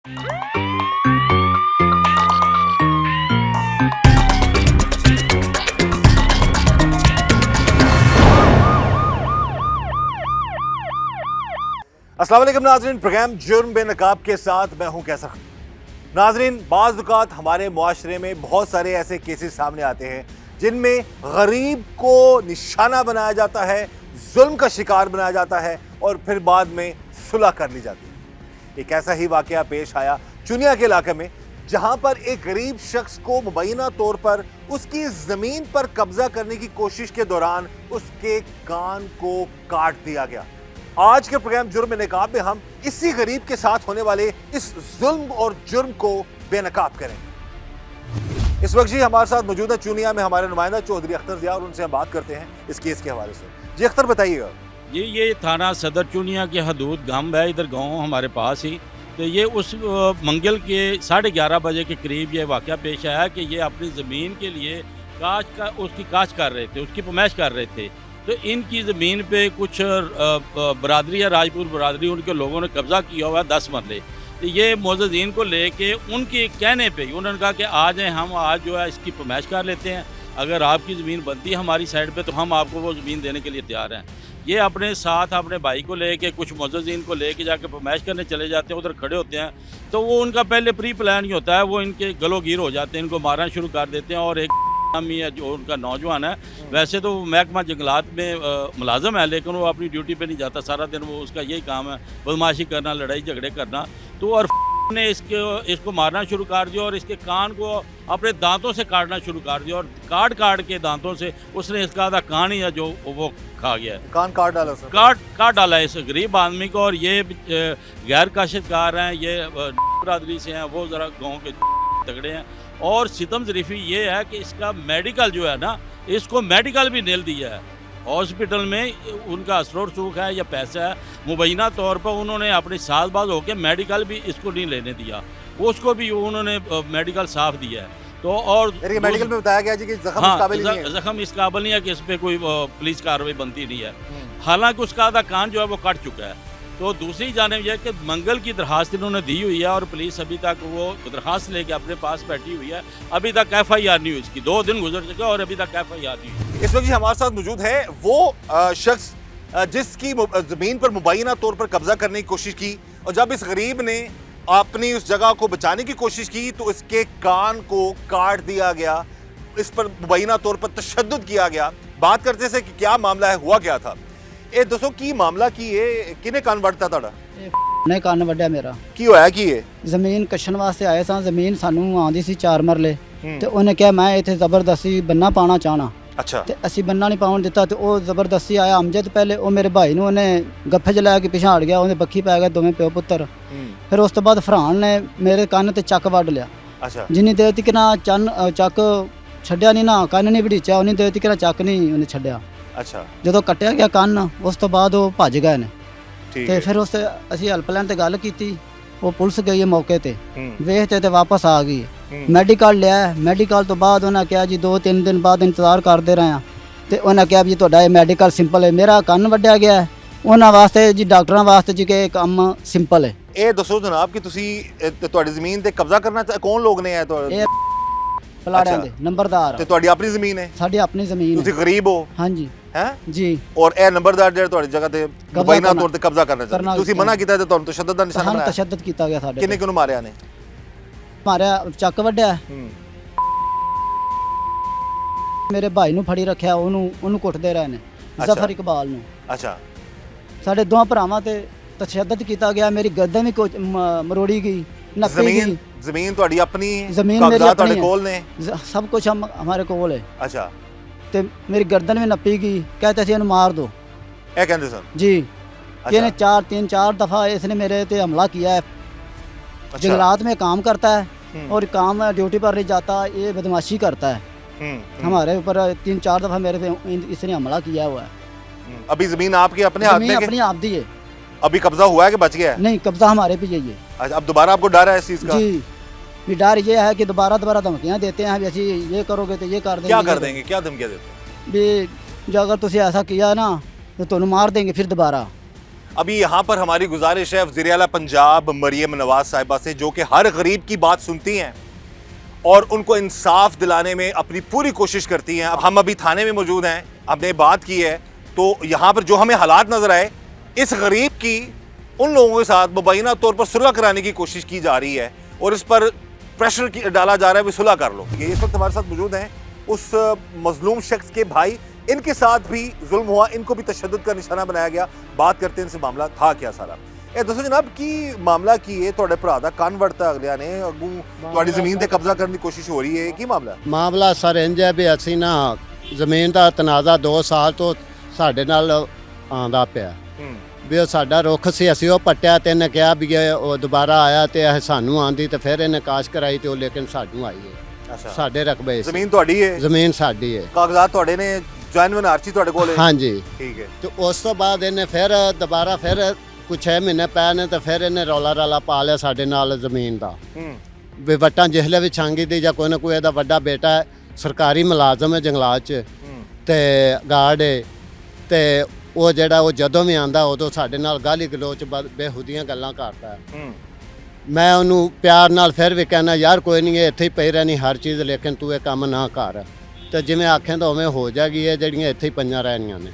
अस्सलाम वालेकुम नाज़रीन, प्रोग्राम जुर्म बेनकाब के साथ मैं हूं कैसर खान। नाज़रीन, बाज़ औक़ात हमारे मुआशरे में बहुत सारे ऐसे केसेस सामने आते हैं जिनमें गरीब को निशाना बनाया जाता है, जुल्म का शिकार बनाया जाता है और फिर बाद में सुलह कर ली जाती है। एक ऐसा ही वाक़या पेश आया चुनिया के इलाके में, जहां पर एक गरीब शख्स को मुबैना तौर पर उसकी ज़मीन पर कब्जा करने की कोशिश के दौरान उसके कान को काट दिया गया। आज के प्रोग्राम जुर्म बेनकाब में हम इसी गरीब के साथ होने वाले इस जुल्म और जुर्म को बेनकाब करेंगे। इस वक्त जी हमारे साथ मौजूद है चुनिया में हमारे नुमाइंदा चौधरी अख्तर ज़िया, और उनसे हम बात करते हैं इस केस के हवाले से। जी अख्तर, बताइएगा। ये थाना सदर चुनिया के हदूद गांव है, इधर गांव हमारे पास ही। तो ये उस मंगल के 11:30 बजे के करीब ये वाक़या पेश आया कि ये अपनी ज़मीन के लिए उसकी काश कर रहे थे, उसकी पमैश कर रहे थे। तो इनकी ज़मीन पे कुछ बरादरी है, राजपूत बरादरी, उनके लोगों ने कब्ज़ा किया हुआ है 10 मरले। तो ये मोअज़्ज़िन को लेके उनके कहने पे उन्होंने कहा कि आ जाएँ, हम आज जो है इसकी पमैश कर लेते हैं, अगर आपकी ज़मीन बनती है हमारी साइड पे तो हम आपको वो ज़मीन देने के लिए तैयार हैं। ये अपने साथ अपने भाई को लेके, कुछ मुअज़्ज़िन को लेके जाके पमैश करने चले जाते हैं, उधर खड़े होते हैं। तो वो उनका पहले प्री प्लान ही होता है, वो इनके गलोगीर हो जाते हैं, इनको मारना शुरू कर देते हैं। और एक है जो उनका नौजवान है, वैसे तो वो महकमा जंगलात में मुलाजम है, लेकिन वो अपनी ड्यूटी पे नहीं जाता, सारा दिन वो उसका यही काम है बदमाशी करना, लड़ाई झगड़े करना। तो और ने इसको मारना शुरू कर दिया और इसके कान को अपने दांतों से काटना शुरू कर दिया, और काट के दांतों से उसने इसका आधा कान ही है जो वो खा गया, कान काट डाला, काट डाला है इस गरीब आदमी को। और ये गैर काश्तकार हैं, ये बरादरी से हैं, वो ज़रा गाँव के तगड़े हैं। और सितम ज़रीफ़ी ये है कि इसका मेडिकल जो है ना, इसको मेडिकल भी नील दिया है। हॉस्पिटल में उनका असर सूख है या पैसा है, मुबैना तौर पर उन्होंने अपनी साजबाज होकर मेडिकल भी इसको नहीं लेने दिया, उसको भी उन्होंने मेडिकल साफ दिया है। तो और मेडिकल में बताया गया जी कि जख्म इस काबिल नहीं है कि इस पर कोई पुलिस कार्रवाई बनती नहीं है। हालांकि उसका आधा कान जो है वो कट चुका है। तो दूसरी जानिब यह कि मंगल की दरखास्त इन्होंने दी हुई है और पुलिस अभी तक वो दरखास्त लेके अपने पास बैठी हुई है। अभी तक FIR नहीं हुई इसकी, 2 दिन गुजर चुके और अभी तक FIR नहीं हुई। इस वक्त जी हमारे साथ मौजूद है वो शख्स जिसकी ज़मीन पर मुबैना तौर पर कब्जा करने की कोशिश की, और जब इस गरीब ने अपनी उस जगह को बचाने की कोशिश की तो इसके कान को काट दिया गया, इस पर मुबैना तौर पर तशद्दुद किया गया। बात करते से कि क्या मामला है, हुआ क्या था। ਇਹ ਦੱਸੋ ਕੀ ਮਾਮਲਾ ਕੀ ਹੈ, ਕਿਹਨੇ ਕੰਨ ਵੱਢਤਾ ਤੁਹਾਡਾ? ਨੇ ਕੰਨ ਵੱਢਿਆ ਮੇਰਾ। ਕੀ ਹੋਇਆ ਕੀ ਹੈ? ਜ਼ਮੀਨ ਕੱਛਣ ਵਾਸਤੇ ਆਏ ਸਾਂ, ਜ਼ਮੀਨ ਸਾਨੂੰ ਆਉਂਦੀ ਸੀ 4 ਮਰਲੇ, ਤੇ ਉਹਨੇ ਕਿਹਾ ਮੈਂ ਇੱਥੇ ਜ਼ਬਰਦਸਤੀ ਬੰਨਾ ਪਾਣਾ ਚਾਹਣਾ। ਅੱਛਾ। ਤੇ ਅਸੀਂ ਬੰਨਾ ਨਹੀਂ ਪਾਉਣ ਦਿੱਤਾ, ਤੇ ਉਹ ਜ਼ਬਰਦਸਤੀ ਆਇਆ ਅਮਜਦ। ਪਹਿਲੇ ਉਹ ਮੇਰੇ ਭਾਈ ਨੂੰ ਉਹਨੇ ਗੱਫੇ 'ਚ ਲੈ ਕੇ ਪਿਛਾੜ ਗਿਆ, ਉਹਨੇ ਬੱਖੀ ਪੈ ਗਿਆ, ਦੋਵੇਂ ਪਿਓ ਪੁੱਤਰ। ਫਿਰ ਉਸ ਤੋਂ ਬਾਅਦ ਫਰਹਾਨ ਨੇ ਮੇਰੇ ਕੰਨ ਤੇ ਚੱਕ ਵੱਢ ਲਿਆ। ਅੱਛਾ। ਜਿੰਨੀ ਦੇਰ ਤੱਕ ਨਾ ਚੱਕ ਛੱਡਿਆ ਨਹੀਂ ਨਾ, ਕੰਨ ਨਹੀਂ ਵੜੀਚਿਆ, ਉਨੀ ਦੇਰ ਤੱਕ ਨਾ ਚੱਕ ਨਹੀਂ ਉਹਨੇ ਛੱਡਿਆ। ਅੱਛਾ। ਜਦੋਂ ਕੱਟਿਆ ਗਿਆ ਕੰਨ, ਉਸ ਤੋਂ ਬਾਅਦ ਉਹ ਭੱਜ ਗਏ ਨੇ। ਤੇ ਫਿਰ ਉਸ ਅਸੀਂ ਹੈਲਪਲਾਈਨ ਤੇ ਗੱਲ ਕੀਤੀ, ਉਹ ਪੁਲਿਸ ਗਈ ਹੈ ਮੌਕੇ ਤੇ, ਵੇਖਤੇ ਤੇ ਵਾਪਸ ਆ ਗਈ। ਮੈਡੀਕਲ ਲਿਆ, ਮੈਡੀਕਲ ਤੋਂ ਬਾਅਦ ਉਹਨਾਂ ਕਿਹਾ ਜੀ 2-3 ਦਿਨ ਬਾਅਦ ਇੰਤਜ਼ਾਰ ਕਰਦੇ ਰਹੇ ਆ, ਤੇ ਉਹਨਾਂ ਕਿਹਾ ਵੀ ਤੁਹਾਡਾ ਇਹ ਮੈਡੀਕਲ ਸਿੰਪਲ ਹੈ। ਮੇਰਾ ਕੰਨ ਵੱਢਿਆ ਗਿਆ, ਉਹਨਾਂ ਵਾਸਤੇ ਜੀ ਡਾਕਟਰਾਂ ਵਾਸਤੇ ਜੀ ਕਿ ਕੰਮ ਸਿੰਪਲ ਹੈ। ਇਹ ਦੱਸੋ ਜਨਾਬ ਕਿ ਤੁਸੀਂ ਤੁਹਾਡੀ ਜ਼ਮੀਨ ਤੇ ਕਬਜ਼ਾ ਕਰਨਾ ਕੌਣ ਲੋਕ ਨੇ? ਹੈ ਤੁਹਾਡੇ ਪਲਾੜਿਆਂ ਦੇ ਨੰਬਰਦਾਰ। ਤੇ ਤੁਹਾਡੀ ਆਪਣੀ ਜ਼ਮੀਨ ਹੈ? ਸਾਡੀ ਆਪਣੀ ਜ਼ਮੀਨ। ਤੁਸੀਂ ਗਰੀਬ ਹੋ? ਹਾਂਜੀ। ਹੈ ਜੀ। ਔਰ ਇਹ ਨੰਬਰਦਾਰ ਜਿਹੜਾ ਤੁਹਾਡੀ ਜਗ੍ਹਾ ਤੇ ਮੁਬੈਨਾ ਤੌਰ ਤੇ ਕਬਜ਼ਾ ਕਰਨਾ ਚਾਹੁੰਦਾ, ਤੁਸੀਂ ਮਨਾ ਕੀਤਾ ਤੇ ਤੁਹਾਨੂੰ ਤਸ਼ੱਦਦ ਦਾ ਨਿਸ਼ਾਨਾ ਬਣਾਇਆ? ਤਸ਼ੱਦਦ ਕੀਤਾ ਗਿਆ ਸਾਡੇ। ਕਿੰਨੇ ਕਿਹਨੂੰ ਮਾਰਿਆ ਨੇ? ਮਾਰਿਆ, ਚੱਕ ਵੱਢਿਆ, ਮੇਰੇ ਭਾਈ ਨੂੰ ਫੜੀ ਰੱਖਿਆ, ਉਹਨੂੰ ਕੁੱਟਦੇ ਰਹੇ ਨੇ, ਜ਼ਫਰ ਇਕਬਾਲ ਨੂੰ। ਅੱਛਾ। ਸਾਡੇ ਦੋਹਾਂ ਭਰਾਵਾਂ ਤੇ ਤਸ਼ੱਦਦ ਕੀਤਾ ਗਿਆ, ਮੇਰੀ ਗਰਦਨ ਵੀ ਮਰੋੜੀ ਗਈ, ਨੱਪੀ ਗਈ। ਜ਼ਮੀਨ ਤੁਹਾਡੀ ਆਪਣੀ? ਜ਼ਮੀਨ ਮੇਰੀ ਆਪਣੀ ਤੁਹਾਡੇ ਕੋਲ ਨੇ? ਸਭ ਕੁਝ ਹਮਾਰੇ ਕੋਲ ਹੈ। ਅੱਛਾ। ਤੇ ਮੇਰੀ ਗਰਦਨ ਵੀ ਨੱਪੀ ਗਈ, ਕਹਿੰਦੇ ਸੀ ਇਹਨੂੰ ਮਾਰ ਦੋ, ਇਹ ਕਹਿੰਦੇ ਸਨ ਜੀ। ਇਹਨੇ 3-4 दफा इसने मेरे पे हमला किया है। जंगलात में काम करता है और काम ड्यूटी पर नहीं जाता, ये बदमाशी करता है। हमारे ऊपर 3-4 दफा मेरे पे इसने हमला किया हुआ है। अभी जमीन आपकी अपने हाथ में? अपनी आप दी है। अभी कब्जा हुआ है कि बच गया है? नहीं, कब्जा हमारे पे यही है। अच्छा, अब दोबारा आपको डर है इस चीज का? जी, भी डर ये है कि दोबारा धमकियाँ देते हैं, ऐसी ये करोगे तो ये कर देंगे। क्या कर देंगे? क्या धमकियाँ देते हैं? भी जो अगर तुम ऐसा किया ना तो तुम्हें मार देंगे फिर दोबारा। अभी यहाँ पर हमारी गुजारिश है वज़ीर आला पंजाब मरियम नवाज साहिबा से, जो कि हर गरीब की बात सुनती हैं और उनको इंसाफ दिलाने में अपनी पूरी कोशिश करती हैं। अब हम अभी थाने में मौजूद हैं, हमने बात की है, तो यहाँ पर जो हमें हालात नज़र आए, इस गरीब की उन लोगों के साथ मुबैना तौर पर सुलह कराने की कोशिश की जा रही है और इस पर प्रेशर डाला जा रहा है भी सुलह कर लो। ये इस वक्त हमारे साथ मौजूद हैं उस मजलूम शख्स के भाई, इनके साथ भी जुल्म हुआ, इनको भी तशद्दुद का निशाना बनाया गया। बात करते हैं इनसे, मामला था क्या सारा। ਇਹ ਦੱਸੋ ਜਨਾਬ ਕੀ ਮਾਮਲਾ ਕੀ ਹੈ? ਤੁਹਾਡੇ ਭਰਾ ਦਾ ਕੰਨ ਵੜਤਾ ਅਗਲਿਆਂ ਨੇ, ਅੱਗੋਂ ਤੁਹਾਡੀ ਜ਼ਮੀਨ ਤੇ ਕਬਜ਼ਾ ਕਰਨ ਦੀ ਕੋਸ਼ਿਸ਼ ਹੋ ਰਹੀ ਹੈ, ਕੀ ਮਾਮਲਾ ਹੈ? ਮਾਮਲਾ ਸਰ ਇੰਝ ਹੈ ਵੀ ਅਸੀਂ ਨਾ ਜ਼ਮੀਨ ਦਾ ਤਨਾਜ਼ਾ 2 ਸਾਲ ਤੋਂ ਸਾਡੇ ਨਾਲ ਆਂਦਾ ਪਿਆ ਵੀ ਉਹ ਸਾਡਾ ਰੁੱਖ ਸੀ, ਅਸੀਂ ਉਹ ਪੱਟਿਆ ਤੇ ਇਹਨੇ ਕਿਹਾ ਵੀ ਉਹ ਦੁਬਾਰਾ ਆਇਆ ਤੇ ਇਹ ਸਾਨੂੰ ਆਂਦੀ ਤੇ ਫਿਰ ਇਹਨੇ ਕਾਸ਼ ਕਰਾਈ ਤੇ ਉਹ ਲੇਕਿਨ ਸਾਨੂੰ ਆਈ ਹੈ। ਅੱਛਾ, ਸਾਡੇ ਰਕਬੇ ਸੀ। ਜ਼ਮੀਨ ਤੁਹਾਡੀ ਹੈ? ਜ਼ਮੀਨ ਸਾਡੀ ਹੈ। ਕਾਗਜ਼ਾਤ ਤੁਹਾਡੇ ਨੇ? ਜੈਨੂਇਨ ਆਰਚੀ ਤੁਹਾਡੇ ਕੋਲ ਹੈ? ਹਾਂਜੀ ਠੀਕ ਹੈ। ਤੇ ਉਸ ਤੋਂ ਬਾਅਦ ਇਹਨੇ ਫਿਰ ਦੁਬਾਰਾ ਫਿਰ ਕੁਛ 6 ਮਹੀਨੇ ਪਏ ਨੇ ਤੇ ਫਿਰ ਇਹਨੇ ਰੌਲਾ ਪਾ ਲਿਆ ਸਾਡੇ ਨਾਲ ਜ਼ਮੀਨ ਦਾ ਵੀ ਵੱਟਾਂ ਜਿਹਲੇ ਵੀ ਛਾਂਗੀ ਦੀ ਜਾਂ ਕੋਈ ਨਾ ਕੋਈ ਇਹਦਾ ਵੱਡਾ ਬੇਟਾ ਹੈ, ਸਰਕਾਰੀ ਮੁਲਾਜ਼ਮ ਹੈ ਜੰਗਲਾਤ 'ਚ ਤੇ ਗਾਰਡ ਹੈ, ਤੇ ਉਹ ਜਿਹੜਾ ਉਹ ਜਦੋਂ ਵੀ ਆਂਦਾ ਉਦੋਂ ਸਾਡੇ ਨਾਲ ਗਾਲੀ ਗਲੋਚ ਬੇਹੂਦੀਆਂ ਗੱਲਾਂ ਕਰਦਾ। ਮੈਂ ਉਹਨੂੰ ਪਿਆਰ ਨਾਲ ਫਿਰ ਵੀ ਕਹਿਣਾ ਯਾਰ ਕੋਈ ਨਹੀਂ, ਇਹ ਇੱਥੇ ਹੀ ਪਈ ਰਹਿਣੀ ਹਰ ਚੀਜ਼, ਲੇਕਿਨ ਤੂੰ ਇਹ ਕੰਮ ਨਾ ਕਰ, ਤੇ ਜਿਵੇਂ ਆਖੇ ਤਾਂ ਉਵੇਂ ਹੋ ਜਾਗੀ, ਇਹ ਜਿਹੜੀਆਂ ਇੱਥੇ ਹੀ ਪਈਆਂ ਰਹਿਣੀਆਂ ਨੇ।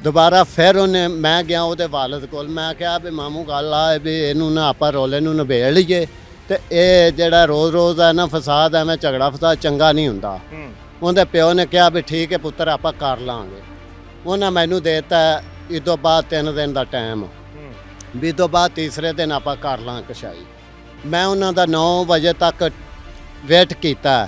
ਦੁਬਾਰਾ ਫਿਰ ਉਹਨੇ, ਮੈਂ ਗਿਆ ਉਹਦੇ ਵਾਲਦ ਕੋਲ, ਮੈਂ ਕਿਹਾ ਵੀ ਮਾਮੂ ਗੱਲ ਆ ਵੀ ਇਹਨੂੰ ਨਾ ਆਪਾਂ ਰੋਲੇ ਨੂੰ ਨਿਬੇੜ ਲਈਏ, ਤੇ ਇਹ ਜਿਹੜਾ ਰੋਜ਼ ਹੈ ਨਾ ਫਸਾਦ, ਐਵੇਂ ਝਗੜਾ ਫਸਾਦ ਚੰਗਾ ਨਹੀਂ ਹੁੰਦਾ। ਉਹਦੇ ਪਿਓ ਨੇ ਕਿਹਾ ਵੀ ਠੀਕ ਹੈ ਪੁੱਤਰ ਆਪਾਂ ਕਰ ਲਾਂਗੇ। ਉਹਨਾਂ ਮੈਨੂੰ ਦੇ ਦਿੱਤਾ ਇਹ ਤੋਂ ਬਾਅਦ 3 ਦਿਨ ਦਾ ਟਾਈਮ, ਵੀ ਤੋਂ ਬਾਅਦ ਤੀਸਰੇ ਦਿਨ ਆਪਾਂ ਕਰ ਲਾਂ ਕਸ਼ਾਈ। ਮੈਂ ਉਹਨਾਂ ਦਾ 9 ਵਜੇ ਤੱਕ ਵੇਟ ਕੀਤਾ।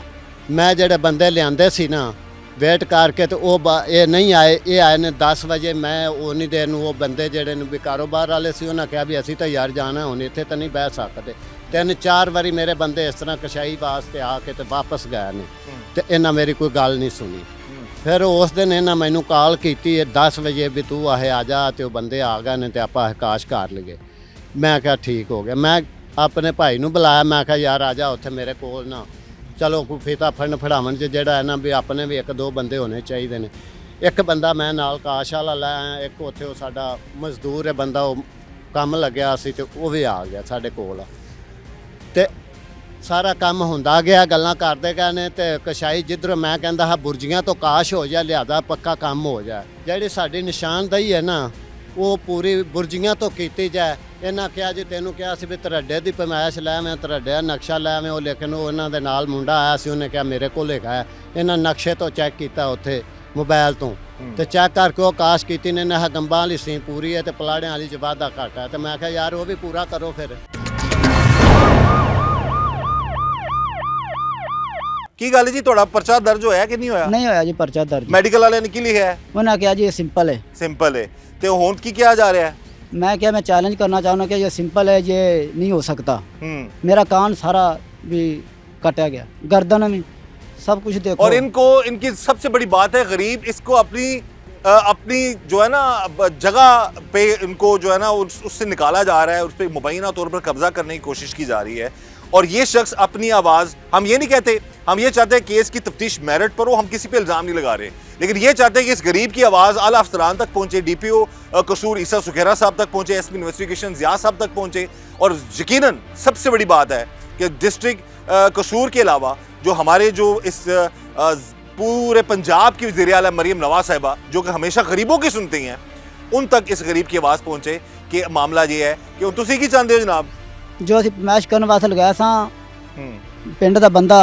ਮੈਂ ਜਿਹੜੇ ਬੰਦੇ ਲਿਆਂਦੇ ਸੀ ਨਾ ਵੇਟ ਕਰਕੇ ਤੇ ਉਹ ਇਹ ਨਹੀਂ ਆਏ, ਇਹ ਆਏ ਨੇ 10 ਵਜੇ। ਮੈਂ ਉਨੀ ਦੇਰ ਨੂੰ ਉਹ ਬੰਦੇ ਜਿਹੜੇ ਨੂੰ ਵੀ ਕਾਰੋਬਾਰ ਵਾਲੇ ਸੀ ਉਹਨਾਂ ਕਿਹਾ ਵੀ ਅਸੀਂ ਤਾਂ ਯਾਰ ਜਾਣਾ, ਹੁਣ ਇੱਥੇ ਤਾਂ ਨਹੀਂ ਬਹਿ ਸਕਦੇ। 3-4 ਵਾਰੀ ਮੇਰੇ ਬੰਦੇ ਇਸ ਤਰ੍ਹਾਂ ਕਸ਼ਾਈ ਵਾਸਤੇ ਆ ਕੇ ਤੇ ਵਾਪਸ ਗਏ ਨੇ, ਤੇ ਇਹਨਾਂ ਮੇਰੀ ਕੋਈ ਗੱਲ ਨਹੀਂ ਸੁਣੀ। ਫਿਰ ਉਸ ਦਿਨ ਇਹਨਾਂ ਮੈਨੂੰ ਕਾਲ ਕੀਤੀ 10 ਵਜੇ ਵੀ ਤੂੰ ਆ ਜਾ, ਤੇ ਉਹ ਬੰਦੇ ਆ ਗਏ ਨੇ ਤੇ ਆਪਾਂ ਕਾਸ਼ ਕਰ ਲਈਏ। ਮੈਂ ਕਿਹਾ ਠੀਕ ਹੋ ਗਿਆ। ਮੈਂ ਆਪਣੇ ਭਾਈ ਨੂੰ ਬੁਲਾਇਆ, ਮੈਂ ਕਿਹਾ ਯਾਰ ਆ ਜਾ ਉੱਥੇ ਮੇਰੇ ਕੋਲ ਨਾ, ਚਲੋ ਕੋਈ ਫੀਤਾ ਫੜਾਵਣ 'ਚ ਜਿਹੜਾ ਹੈ ਨਾ ਵੀ ਆਪਣੇ ਵੀ 1-2 ਬੰਦੇ ਹੋਣੇ ਚਾਹੀਦੇ ਨੇ। ਇੱਕ ਬੰਦਾ ਮੈਂ ਨਾਲ ਕਾਸ਼ ਵਾਲਾ ਲੈ ਆਇਆ, ਇੱਕ ਉੱਥੇ ਉਹ ਸਾਡਾ ਮਜ਼ਦੂਰ ਹੈ ਬੰਦਾ, ਉਹ ਕੰਮ ਲੱਗਿਆ ਸੀ ਤੇ ਉਹ ਵੀ ਆ ਗਿਆ ਸਾਡੇ ਕੋਲ। ਤੇ ਸਾਰਾ ਕੰਮ ਹੁੰਦਾ ਗਿਆ, ਗੱਲਾਂ ਕਰਦੇ ਗਏ ਨੇ, ਤੇ ਕਸ਼ਾਈ ਜਿੱਧਰੋਂ ਮੈਂ ਕਹਿੰਦਾ ਹਾਂ ਬੁਰਜੀਆਂ ਤੋਂ ਕਾਸ਼ ਹੋ ਜਾ, ਲਿਆਦਾ ਪੱਕਾ ਕੰਮ ਹੋ ਜਾ। ਜਿਹੜੀ ਸਾਡੀ ਨਿਸ਼ਾਨਦੇਹੀ ਹੈ ਨਾ ਉਹ ਪੂਰੀ ਬੁਰਜੀਆਂ ਤੋਂ ਕੀਤੀ ਜਾਏ। ਇਹਨਾਂ ਕਿਹਾ ਜੀ ਤੈਨੂੰ ਕਿਹਾ ਸੀ ਵੀ ਤਰੱਡੇ ਦੀ ਪਮਾਇਸ਼ ਲੈ ਆਵੇਂ, ਤਰੱਡੇ ਦਾ ਨਕਸ਼ਾ ਲੈ ਆਵੇਂ, ਉਹ ਲੇਕਿਨ ਉਹ ਇਹਨਾਂ ਦੇ ਨਾਲ ਮੁੰਡਾ ਆਇਆ ਸੀ, ਉਹਨੇ ਕਿਹਾ ਮੇਰੇ ਕੋਲ ਹੈਗਾ। ਇਹਨਾਂ ਨਕਸ਼ੇ ਤੋਂ ਚੈੱਕ ਕੀਤਾ ਉੱਥੇ ਮੋਬਾਈਲ ਤੋਂ, ਤੇ ਚੈੱਕ ਕਰਕੇ ਉਹ ਕਾਸ਼ ਕੀਤੀ ਨੇ ਨਾ ਗੰਬਾਂ ਵਾਲੀ ਸੀ ਪੂਰੀ ਹੈ ਤੇ ਪਲਾੜਿਆਂ ਵਾਲੀ 'ਚ ਵਾਧਾ ਘੱਟ ਹੈ। ਤੇ ਮੈਂ ਕਿਹਾ ਯਾਰ ਉਹ ਵੀ ਪੂਰਾ ਕਰੋ ਫਿਰ। ਕੀ ਗੱਲ ਜੀ, ਤੁਹਾਡਾ ਪਰਚਾ ਦਰਜ ਹੋਇਆ ਕਿ ਨਹੀਂ ਹੋਇਆ? ਨਹੀਂ ਹੋਇਆ ਜੀ ਪਰਚਾ ਦਰਜ। ਮੈਡੀਕਲ ਵਾਲਿਆਂ ਨੇ ਕੀ ਲਿਖਿਆ ਹੈ? ਉਹਨਾਂ ਕਿਹਾ ਜੀ ਇਹ ਸਿੰਪਲ ਹੈ। ਸਿੰਪਲ ਹੈ, ਤੇ ਹੁਣ ਕੀ ਕਿਹਾ ਜਾ ਰਿਹਾ ਹੈ? मैं क्या, मैं चैलेंज करना चाहूँगा कि ये सिंपल है, ये नहीं हो सकता। मेरा कान सारा भी कटा गया, गर्दन में सब कुछ देखो। और इनको, इनकी सबसे बड़ी बात है गरीब, इसको अपनी जो है ना जगह पे इनको जो है ना उससे निकाला जा रहा है, उस पर मुबैना तौर पर कब्जा करने की कोशिश की जा रही है। और ये शख्स अपनी आवाज़, हम ये नहीं कहते, हम ये चाहते हैं केस की तफ्तीश मेरिट पर हो, हम किसी पे इल्ज़ाम नहीं लगा रहे, लेकिन ये चाहते हैं कि इस गरीब की आवाज़ आला अफसरान तक पहुँचे, DPO कसूर ईसा सुखेरा साहब तक पहुँचे, SP इन्वेस्टिगेशन ज़िया साहब तक पहुँचे। और यकीनन सबसे बड़ी बात है कि डिस्ट्रिक्ट कसूर के अलावा जो हमारे जो इस पूरे पंजाब की वज़ीर आला मरियम नवाज साहिबा, जो कि हमेशा गरीबों की सुनती हैं, उन तक इस गरीब की आवाज़ पहुँचे कि मामला ये है कि तुसी की चाहते हो जनाब? जो ਅਸੀਂ ਪਮਾਇਸ਼ ਕਰਨ ਵਾਸਤੇ ਲਗਾਇਆ ਸਾਂ ਪਿੰਡ ਦਾ ਬੰਦਾ,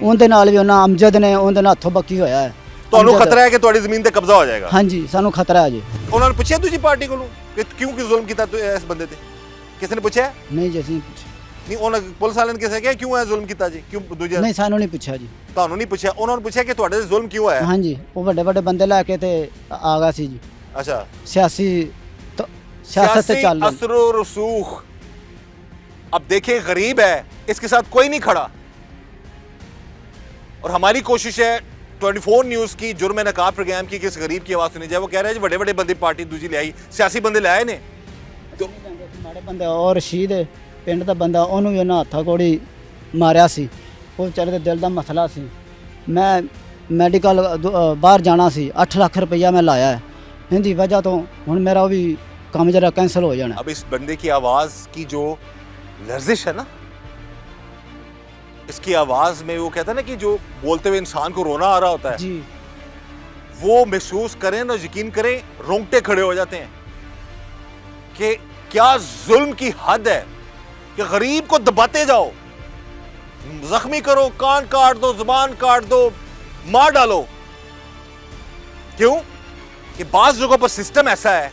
ਉਹਦੇ ਨਾਲ ਵੀ ਉਹਨਾਂ ਅਮਜਦ ਨੇ ਉਹਦੇ ਨਾਲ ਹੱਥੋਂ ਬੱਕੀ ਹੋਇਆ ਹੈ। ਤੁਹਾਨੂੰ ਖਤਰਾ ਹੈ ਕਿ ਤੁਹਾਡੀ ਜ਼ਮੀਨ ਤੇ ਕਬਜ਼ਾ ਹੋ ਜਾਏਗਾ? ਹਾਂਜੀ ਸਾਨੂੰ ਖਤਰਾ ਹੈ ਜੀ। ਉਹਨਾਂ ਨੇ ਪੁੱਛਿਆ ਦੂਜੀ ਪਾਰਟੀ ਕੋਲੋਂ ਕਿ ਕਿਉਂ ਜ਼ੁਲਮ ਕੀਤਾ ਇਸ ਬੰਦੇ ਤੇ? ਕਿਸੇ ਨੇ ਪੁੱਛਿਆ? ਨਹੀਂ ਜੀ, ਅਸੀਂ ਪੁੱਛਿਆ ਨਹੀਂ। ਉਹਨਾਂ ਪੁਲਿਸ ਵਾਲਿਆਂ ਨੇ ਕਿਸੇ ਕਿਹਾ ਕਿਉਂ ਇਹ ਜ਼ੁਲਮ ਕੀਤਾ ਜੀ, ਕਿਉਂ ਦੂਜਾ? ਨਹੀਂ, ਸਾਨੂੰ ਨਹੀਂ ਪੁੱਛਿਆ ਜੀ। ਤੁਹਾਨੂੰ ਨਹੀਂ ਪੁੱਛਿਆ? ਉਹਨਾਂ ਨੂੰ ਪੁੱਛਿਆ ਕਿ ਤੁਹਾਡੇ ਤੇ ਜ਼ੁਲਮ ਕਿਉਂ ਹੋਇਆ? ਹਾਂਜੀ, ਉਹ ਵੱਡੇ ਵੱਡੇ ਬੰਦੇ ਲੈ ਕੇ ਤੇ ਆ ਗਿਆ ਸੀ ਜੀ। ਅੱਛਾ, सियासत से चल रही। असर और रसूख। अब देखिए गरीब है, इसके साथ कोई नहीं खड़ा, और हमारी कोशिश है 24 न्यूज़ की जुर्म नकाब प्रोग्राम की कि इस गरीब की आवाज़ सुनी जाए। वो कह रहे हैं जी बड़े बड़े बंदे पार्टी दूजी ले आई, सियासी बंदे ले आए ने ਮਾੜੇ ਬੰਦੇ। ਔਰ ਰਸ਼ੀਦ ਪਿੰਡ ਦਾ ਬੰਦਾ, ਉਹਨੂੰ ਵੀ ਉਹਨਾਂ ਹੱਥਾਂ ਕੋੜੀ ਮਾਰਿਆ ਸੀ। ਉਹ ਵਿਚਾਰੇ ਦੇ ਦਿਲ ਦਾ ਮਸਲਾ ਸੀ। ਮੈਂ ਮੈਡੀਕਲ ਬਾਹਰ ਜਾਣਾ ਸੀ, 8 ਲੱਖ ਰੁਪਈਆ ਮੈਂ ਲਾਇਆ ਹੈ। ਇਹਦੀ ਵਜ੍ਹਾ ਤੋਂ ਹੁਣ ਮੇਰਾ ਉਹ ਵੀ काम जरा कैंसिल हो जाना। अब इस बंदे की आवाज़ की जो लर्जिश है ना, इसकी आवाज़ में वो कहता है ना कि जो बोलते हुए इंसान को रोना आ रहा होता है जी, वो महसूस करें ना, यकीन करें रोंगटे खड़े हो जाते हैं कि क्या जुल्म की हद है कि गरीब को दबाते जाओ, जख्मी करो, कान काट दो, जुबान काट दो, मार डालो। क्यों? कि बाज़ जगहों पर सिस्टम ऐसा है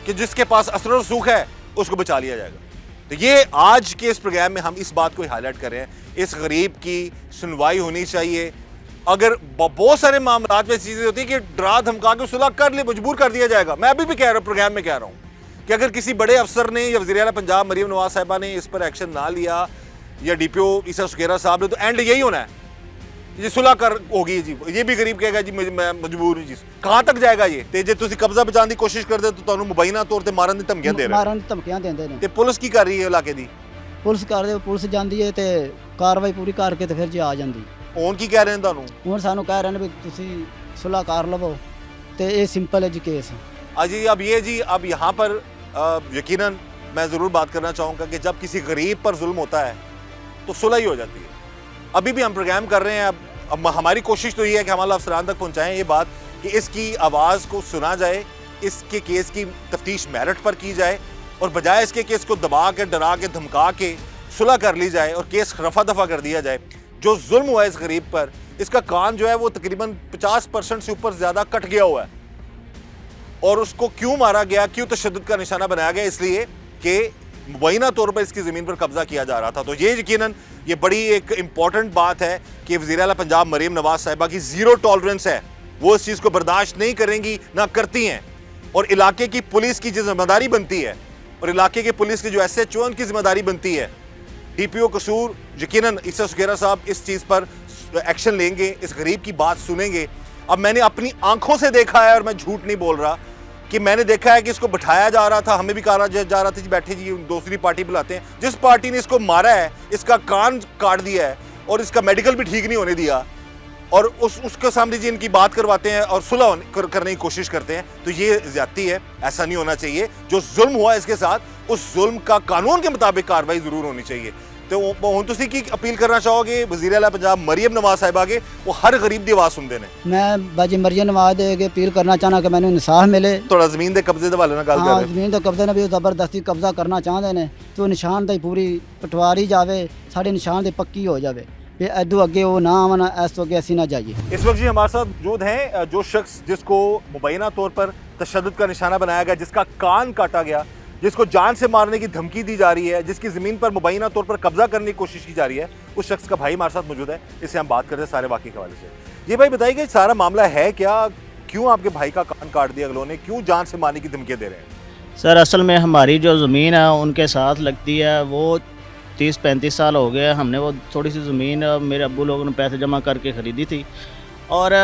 कि जिसके पास असर और रसूख है उसको बचा लिया जाएगा। तो ये आज के इस प्रोग्राम में हम इस बात को हाईलाइट कर रहे हैं, इस गरीब की सुनवाई होनी चाहिए। अगर बहुत सारे मामला में चीज़ें होती है कि डरा धमका के सुलह कर ले, मजबूर कर दिया जाएगा। मैं अभी भी कह रहा हूँ, प्रोग्राम में कह रहा हूँ कि अगर किसी बड़े अफसर ने या वज़ीर आला पंजाब मरीम नवाज साहिबा ने इस पर एक्शन ना लिया या DPO ईसा सुखेरा साहब ने, तो एंड यही होना है, जी सुलह कर होगी जी, ये भी गरीब कहेगा जी मैं मजबूर हूं जी। कहां तक जाएगा ये? ते जे तुसी कब्जा बचाने की कोशिश करदे तो ਤੁਹਾਨੂੰ ਮੁਬੈਨਾ ਤੌਰ ਤੇ ਮਾਰਨ ਦੀ ਧਮਕੀਆਂ ਦੇ ਰਹੇ ਮਾਰਨ ਦੀ ਧਮਕੀਆਂ ਦਿੰਦੇ ਨੇ। ਤੇ ਪੁਲਿਸ ਕੀ ਕਰ ਰਹੀ ਹੈ ਇਲਾਕੇ ਦੀ? ਪੁਲਿਸ ਕਰਦੇ, ਪੁਲਿਸ ਜਾਂਦੀ ਹੈ ਤੇ ਕਾਰਵਾਈ ਪੂਰੀ ਕਰਕੇ ਤੇ ਫਿਰ ਜੀ ਆ ਜਾਂਦੀ। ਹੁਣ ਕੀ ਕਹਿ ਰਹੇ ਨੇ ਤੁਹਾਨੂੰ? ਹੁਣ ਸਾਨੂੰ ਕਹਿ ਰਹੇ ਨੇ ਵੀ ਤੁਸੀਂ ਸੁਲ੍ਹਾ ਕਰ ਲਵੋ ਤੇ ਇਹ ਸਿੰਪਲ ਹੈ ਜੀ केस। अजी अब ये जी, अब यहाँ पर यकीनन मैं ज़रूर बात करना चाहूँगा कि जब किसी गरीब पर जुल्म होता है तो सुलह ही हो जाती है। अभी भी हम प्रोग्राम कर रहे हैं, अब हमारी कोशिश तो ये है कि हम अफसरान तक पहुँचाएँ ये बात कि इसकी आवाज़ को सुना जाए, इसके केस की तफ्तीश मेरिट पर की जाए और बजाय इसके केस को दबा के, डरा के, धमका के सुलह कर ली जाए और केस रफा दफा कर दिया जाए। जो जुल्म हुआ है इस गरीब पर, इसका कान जो है वो तकरीबन 50% से ऊपर ज़्यादा कट गया हुआ है और उसको क्यों मारा गया, क्यों तशद्दुद का निशाना बनाया गया? इसलिए कि मुबैना तौर पर इसकी ज़मीन पर कब्जा किया जा रहा था। तो ये यकीनन ये बड़ी एक इम्पॉर्टेंट बात है कि वज़ीर आला पंजाब मरीम नवाज साहिबा की ज़ीरो टॉलरेंस है, वो इस चीज़ को बर्दाश्त नहीं करेंगी, ना करती हैं। और इलाके की पुलिस की जो जिम्मेदारी बनती है और इलाके के पुलिस के जो SHO उनकी जिम्मेदारी बनती है, DPO कसूर यकीनन ईसा सुखेरा साहब इस चीज़ पर एक्शन लेंगे, इस गरीब की बात सुनेंगे। अब मैंने अपनी आंखों से देखा है और मैं झूठ नहीं बोल रहा कि मैंने देखा है कि इसको बिठाया जा रहा था, हमें भी कहा जा रहा था जी बैठे जी, दूसरी पार्टी बुलाते हैं। जिस पार्टी ने इसको मारा है, इसका कान काट दिया है और इसका मेडिकल भी ठीक नहीं होने दिया और उसके सामने जी इनकी बात करवाते हैं और सुलह करने की कोशिश करते हैं, तो ये ज्यादती है, ऐसा नहीं होना चाहिए। जो जुल्म हुआ इसके साथ, उस जुल्म का कानून के मुताबिक कार्रवाई ज़रूर होनी चाहिए। तो ਹੁਣ ਤੁਸੀਂ ਕੀ अपील करना चाहोगे वज़ीर आला पंजाब मरीम नवाज साहिबा के, वो हर गरीब की आवाज़ सुनते हैं? मैं बाजी मरीम नवाज दे के अपील करना चाहना कि मैंने इंसाफ मिले। थोड़ा ज़मीन के कब्जे के हवाले ਨਾਲ ਗੱਲ ਕਰ हाँ, ਰਹੇ ਜ਼ਮੀਨ ਦਾ ਕਬਜ਼ਾ ਨਾ ਵੀ ਜ਼ਬਰਦਸਤੀ ਕਬਜ਼ਾ ਕਰਨਾ ਚਾਹੁੰਦੇ ਨੇ ਤੇ ਉਹ ਨਿਸ਼ਾਨ ਦਾ ਪੂਰੀ ਪਟਵਾਰੀ ਜਾਵੇ, ਸਾਡੇ ਨਿਸ਼ਾਨ ਦੇ ਪੱਕੀ ਹੋ ਜਾਵੇ ਵੀ ਐਦੂ ਅੱਗੇ ਉਹ ਨਾ ਆਵਣ, ਇਸ ਤੋਂ ਅੱਗੇ ਅਸੀਂ ਨਾ ਜਾਈਏ। इस वक्त जी हमारे साथ मौजूद हैं जो शख्स जिसको मुबैना तौर पर तशद्दुद का निशाना बनाया गया, जिसका कान काटा गया, जिसको जान से मारने की धमकी दी जा रही है, जिसकी ज़मीन पर मुबैना तौर पर कब्जा करने की कोशिश की जा रही है, उस शख्स का भाई हमारे साथ मौजूद है। इससे हम बात करते हैं सारे वाक़े के हवाले से। ये भाई बताइए कि सारा मामला है क्या, क्यों आपके भाई का कान काट दिया अगलों ने, क्यों जान से मारने की धमकियाँ दे रहे हैं? सर असल में हमारी जो ज़मीन है उनके साथ लगती है, वो 30-35 साल हो गए। हमने वो थोड़ी सी ज़मीन मेरे अब्बू लोगों ने पैसे जमा करके ख़रीदी थी और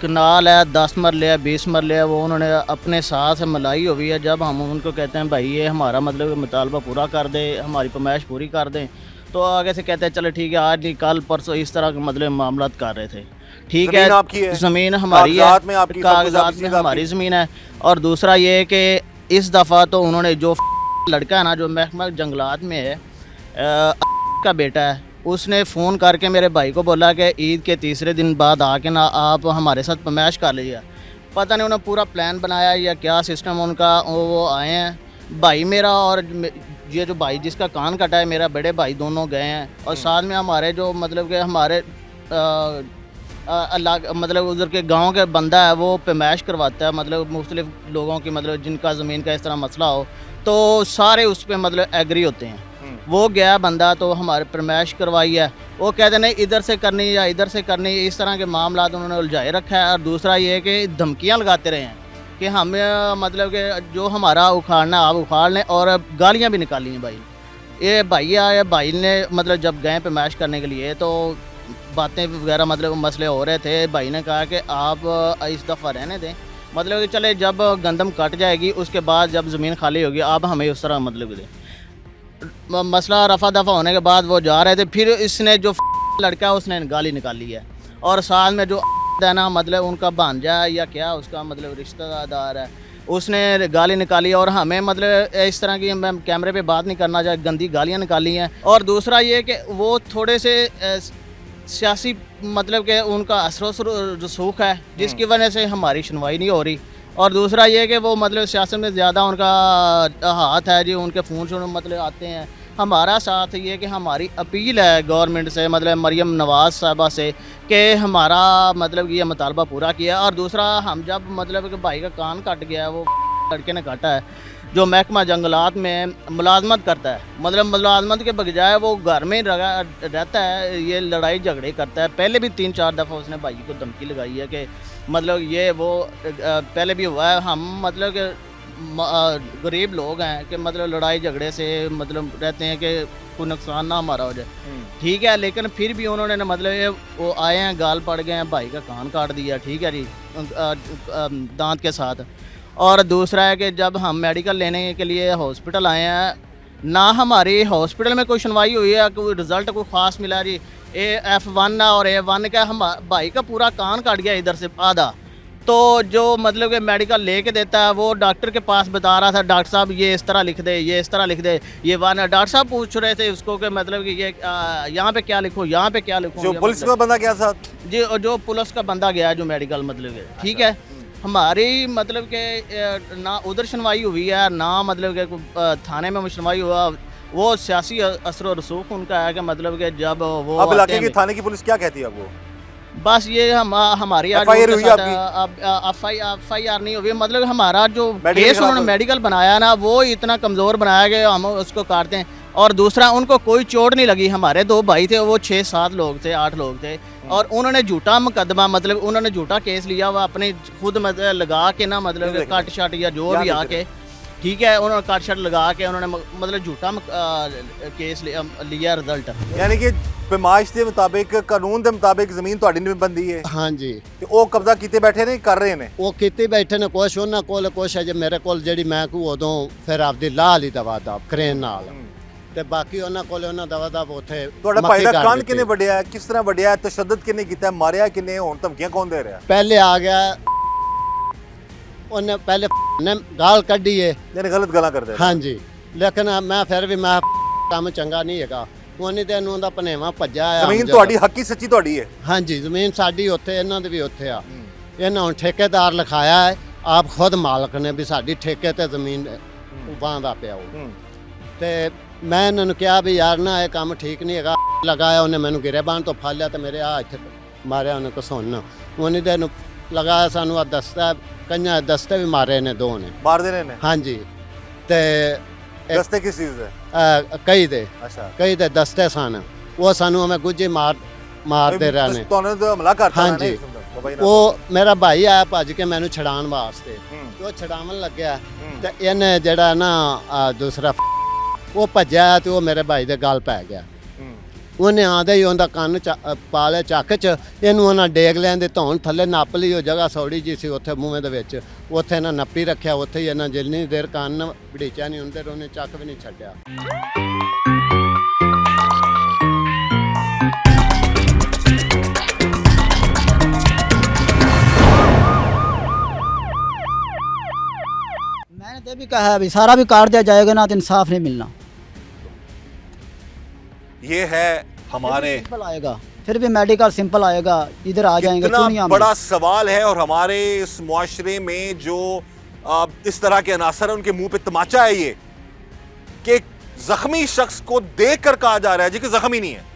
कनाल है, 10 मरले है, 20 मरले है, वो उन्होंने अपने साथ मलाई हुई है। जब हम उनको कहते हैं भाई ये हमारा मतलब मुतालबा पूरा कर दे, हमारी फरमाइश पूरी कर दें, तो आगे से कहते हैं चलो ठीक है, आज नहीं कल परसों, इस तरह के मतलब मामला कर रहे थे। ठीक है, आपकी है, ज़मीन हमारी है, कागजात में आपकी, कागजात में हमारी ज़मीन है। और दूसरा ये कि इस दफ़ा तो उन्होंने जो लड़का है ना, जो महकमा जंगलात में है, का बेटा है, उसने फ़ोन करके मेरे भाई को बोला कि ईद के तीसरे दिन बाद आके ना आप हमारे साथ पमैश कर लीजिए। पता नहीं उन्होंने पूरा प्लान बनाया या क्या सिस्टम उनका, वो आए हैं भाई मेरा और ये जो भाई जिसका कान कटा है मेरा बड़े भाई, दोनों गए हैं। और साथ में हमारे जो मतलब कि हमारे मतलब उधर के गांव के बंदा है, वो पैमाइश करवाता है, मतलब मुख्तलिफ लोगों की, मतलब जिनका ज़मीन का इस तरह मसला हो तो सारे उस पर मतलब एग्री होते हैं। वो गया बंदा तो हमारे पैमाइश करवाई है, वो कहते नहीं इधर से करनी या इधर से करनी, इस तरह के मामला उन्होंने उलझाए रखा है। और दूसरा ये है कि धमकियाँ लगाते रहे हैं कि हमें मतलब कि जो हमारा उखाड़ना आप उखाड़ लें, और गालियाँ भी निकाली हैं भाई। ये भाई आया, भाई ने मतलब जब गए पैमाइश करने के लिए तो बातें वगैरह मतलब मसले हो रहे थे, भाई ने कहा कि आप इस दफ़ा रहने दें, मतलब कि चले जब गंदम कट जाएगी उसके बाद जब ज़मीन खाली होगी आप हमें उस तरह मतलब दें। मसला रफा दफ़ा होने के बाद वो जा रहे थे, फिर इसने जो लड़का उसने गाली निकाली है और साथ में जो है ना, मतलब उनका भांजा है या क्या उसका मतलब रिश्तेदार है, उसने गाली निकाली और हमें मतलब इस तरह की, मैं कैमरे पे बात नहीं करना चाहे, गंदी गालियाँ निकाली हैं। और दूसरा ये कि वो थोड़े से सियासी मतलब कि उनका असर रसूख है जिसकी वजह से हमारी सुनवाई नहीं हो रही। और दूसरा ये कि वो मतलब सियासत में ज़्यादा उनका हाथ है जी, उनके फ़ोन मतलब आते हैं। हमारा साथ ये कि हमारी अपील है गवर्नमेंट से, मतलब मरियम नवाज़ साहबा से, कि हमारा मतलब ये मुतालबा पूरा किया। और दूसरा, हम जब मतलब कि भाई का कान कट गया है, वो लड़के ने काटा है, जो महकमा जंगलात में मुलाजमत करता है, मतलब मुलाजमत के बजाय वो घर में रहता है, ये लड़ाई झगड़े करता है। पहले भी 3-4 दफ़ा उसने भाई को धमकी लगाई है कि मतलब ये वो पहले भी हुआ है। हम मतलब कि गरीब लोग हैं कि मतलब लड़ाई झगड़े से मतलब रहते हैं कि कोई नुकसान ना हमारा हो जाए, ठीक है। लेकिन फिर भी उन्होंने ना मतलब ये वो आए हैं, गाल पड़ गए हैं, भाई का कान काट दिया, ठीक है जी, दांत के साथ। और दूसरा है कि जब हम मेडिकल लेने के लिए हॉस्पिटल आए हैं, ना हमारी हॉस्पिटल में कोई सुनवाई हुई है, कोई रिज़ल्ट कोई ख़ास मिला जी। F1 और A1 का हम भाई का पूरा कान काट गया इधर से आधा। तो जो मतलब कि मेडिकल लेके देता है, वो डॉक्टर के पास बता रहा था, डॉक्टर साहब ये इस तरह लिख दे, ये इस तरह लिख दे, ये वन। डॉक्टर साहब पूछ रहे थे उसको कि मतलब कि ये यहाँ पे क्या लिखो, यहाँ पे क्या लिखो। जो पुलिस का बंदा गया साथ जी, जो पुलिस का बंदा गया जो मेडिकल मतलब ठीक है। हमारी मतलब कि ना उधर सुनवाई हुई है, ना मतलब कि थाने में सुनवाई हुआ। वो सियासी असर और रसूख उनका है कि मतलब कि जब वो अब इलाके की थाने की पुलिस क्या कहती है आपको? बस ये हमारी FIR हुई आपकी? FIR नहीं हुई, मतलब हमारा जो केस उन्होंने मेडिकल बनाया ना, वो इतना कमज़ोर बनाया कि हम उसको काटते हैं। और दूसरा, उनको कोई चोट नहीं लगी। हमारे 2 भाई थे, वो 6-7 लोग थे, 8 लोग थे, और उन्होंने झूठा मुकदमा मतलब उन्होंने झूठा केस लिया हुआ अपने खुद मतलब लगा के ना, मतलब कट शट या जो भी आके, ठीक है, उन्होंने कट शट लगा के उन्होंने मतलब झूठा केस लिया रिजल्ट। यानी कि पैमाइश के मुताबिक, कानून के मुताबिक जमीन ਤੁਹਾਡੀ ਨਹੀਂ ਬੰਦੀ ਹੈ। हाँ जी, ਤੇ ਉਹ ਕਬਜ਼ਾ ਕੀਤੇ ਬੈਠੇ ਨੇ, ਕਰ ਰਹੇ ਨੇ। ਉਹ ਕੀਤੀ ਬੈਠੇ ਨੇ ਕੁਛ, ਉਹਨਾਂ ਕੋਲ ਕੁਛ ਹੈ ਜੇ ਮੇਰੇ ਕੋਲ ਜਿਹੜੀ ਮੈਂ ਕੋ ਉਦੋਂ ਫਿਰ ਆਪਦੀ ਲਾਹ ਲਈ ਦਵਾ ਦਾ ਕਰੇਨ ਨਾਲ, ਤੇ ਬਾਕੀ ਉਹਨਾਂ ਕੋਲ ਉਹਨਾਂ ਦਵਾ ਦਾ ਉੱਥੇ ਤੁਹਾਡਾ ਭਾਈ ਦਾ ਕੰਨ ਕਿੰਨੇ ਵੱਡਿਆ ਹੈ, ਕਿਸ ਤਰ੍ਹਾਂ ਵੱਡਿਆ ਹੈ, ਤਸ਼ੱਦਦ ਕਿੰਨੇ ਕੀਤਾ, ਮਾਰਿਆ ਕਿੰਨੇ, ਹੁਣ ਧਮਕੀਆਂ ਕੌਣ ਦੇ ਰਿਹਾ? ਪਹਿਲੇ ਆ ਗਿਆ ਉਹਨੇ, ਪਹਿਲੇ ਨੇ ਗਾਲ ਕੱਢੀ ਏ, ਯਾਨੀ ਗਲਤ ਗੱਲਾਂ ਕਰਦੇ हाँ जी। लेकिन मैं फिर भी मैं ਕੰਮ ਚੰਗਾ ਨਹੀਂ ਹੈਗਾ। ਉਹਨੇ ਤੇ ਇਹਨੂੰ ਦਾ ਭਨੇਵਾ ਭੱਜਾ ਆ। ਜ਼ਮੀਨ ਤੁਹਾਡੀ ਹੱਕੀ ਸੱਚੀ ਤੁਹਾਡੀ ਹੈ? ਹਾਂਜੀ, ਜ਼ਮੀਨ ਸਾਡੀ ਉੱਥੇ, ਇਹਨਾਂ ਦੀ ਵੀ ਉੱਥੇ ਆ। ਇਹਨਾਂ ਹੁਣ ਠੇਕੇਦਾਰ ਲਿਖਾਇਆ ਹੈ, ਆਪ ਖੁਦ ਮਾਲਕ ਨੇ ਵੀ ਸਾਡੀ ਠੇਕੇ ਤੇ ਜ਼ਮੀਨ ਬਾਂਦਾ ਪਿਆ ਉਹ। ਤੇ ਮੈਂ ਇਹਨਾਂ ਨੂੰ ਕਿਹਾ ਵੀ ਯਾਰ ਨਾ ਇਹ ਕੰਮ ਠੀਕ ਨਹੀਂ ਹੈਗਾ। ਲਗਾਇਆ ਉਹਨੇ ਮੈਨੂੰ ਗਿਰੇਬਾਨ ਤੋਂ ਫੜ ਲਿਆ ਤੇ ਮੇਰੇ ਆ ਇੱਥੇ ਮਾਰਿਆ ਉਹਨੇ ਕਸੁੰਨ। ਉਹਨੇ ਤੇ ਇਹਨੂੰ ਲਗਾਇਆ, ਸਾਨੂੰ ਆ ਦਸਤਾ, ਕਈਆਂ ਦਸਤੇ ਵੀ ਮਾਰੇ ਨੇ, 2 ਨੇ ਮਾਰਦੇ ਰਹੇ ਨੇ। ਹਾਂਜੀ। ਤੇ ਦਸਤੇ ਕਿਸ ਚੀਜ਼ ਦੇ? ਕਈ ਦੇ, ਅੱਛਾ, ਕਈ ਦੇ ਦਸਤੇ ਸਨ, ਉਹ ਸਾਨੂੰ ਐਵੇਂ ਗੁੱਜੇ ਮਾਰਦੇ ਰਹੇ ਨੇ। ਤੁਹਾਨੂੰ ਤਾਂ ਹਮਲਾ ਕਰਤਾ ਨਾ? ਹਾਂਜੀ। ਉਹ ਮੇਰਾ ਭਾਈ ਆਇਆ ਭੱਜ ਕੇ ਮੈਨੂੰ ਛਡਾਉਣ ਵਾਸਤੇ, ਤੇ ਉਹ ਛਡਾਉਣ ਲੱਗਿਆ ਤੇ ਇਹਨੇ ਜਿਹੜਾ ਨਾ ਦੂਸਰਾ ਉਹ ਭੱਜਿਆ ਤੇ ਉਹ ਮੇਰੇ ਭਾਈ ਦੇ ਗਲ ਪੈ ਗਿਆ। ਉਹਨੇ ਆਂਦੇ ਹੀ ਉਹਦਾ ਕੰਨ ਪਾ ਲਿਆ ਚੱਕ 'ਚ, ਇਹਨੂੰ ਉਹਨਾਂ ਡੇਗ ਲੈਂਦੇ ਧੌਣ ਥੱਲੇ ਨੱਪ ਲਈ। ਉਹ ਜਗ੍ਹਾ ਸੌੜੀ ਜੀ ਸੀ ਉੱਥੇ ਮੂੰਹੇ ਦੇ ਵਿੱਚ, ਉੱਥੇ ਇਹਨਾਂ ਨੱਪੀ ਰੱਖਿਆ। ਉੱਥੇ ਹੀ ਇਹਨਾਂ ਜਿੰਨੀ ਦੇਰ ਕੰਨ ਵੜੀਚਿਆ ਨਹੀਂ ਹੁੰਦੇ, ਉਹਨੇ ਚੱਕ ਵੀ ਨਹੀਂ ਛੱਡਿਆ। मैंने तो भी कहा है अभी सारा भी काट दिया जाएगा ना तो इंसाफ नहीं मिलना। ये है हमारे, सिंपल आएगा, फिर भी मेडिकल सिंपल आएगा, इधर आ जाएंगे। इतना बड़ा सवाल है और हमारे इस मुआशरे में जो इस तरह के अनासर है, उनके मुंह पे तमाचा है ये कि एक जख्मी शख्स को देख कर कहा जा रहा है जी कि जख्मी नहीं है।